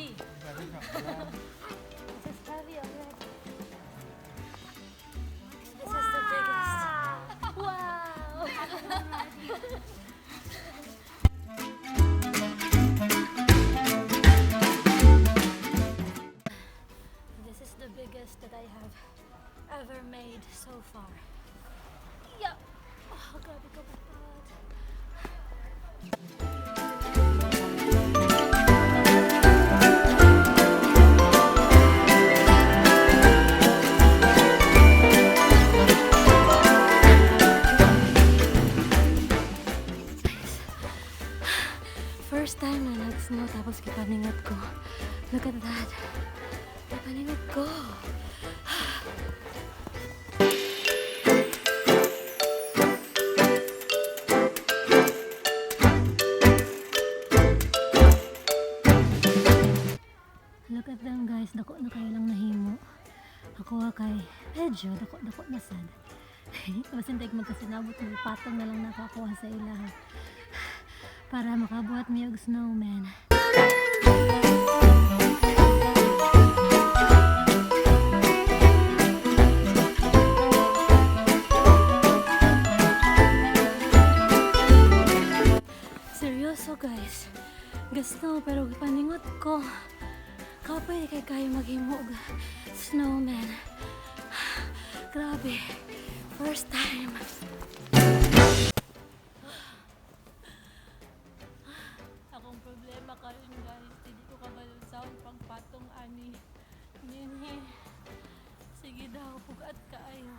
heavy. This is heavy already. This is the biggest. Wow! This is the biggest that I have ever made so far. Yeah. Oh, grabe ka ba? First time na nag-snow tapos kipaningat ko. Look at that. Kipaningat ko. Look at them guys. Dako na kayo lang nahimo. Ako kay medyo dako na sad. Basin tayo magkasinabot ng patong na lang nakakuha sa ilahan. Para makabuhat niyo og snowman. Seryoso guys. Gusto pero paningot ko. Kapay kay kayo maghimo og snowman. Grabe. First time. Problema karon guys, hindi ko kabalon sa pagpatong ani. Nini. Sige daw, pugat kaayo.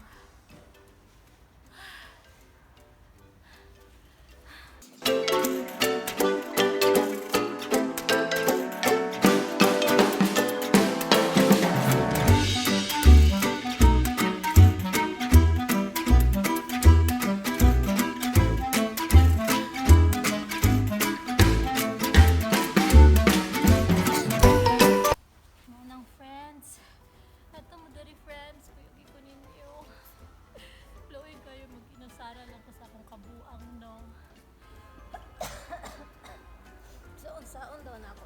Sara lang ko sa akong kabuang no. So, unsaon daw na ako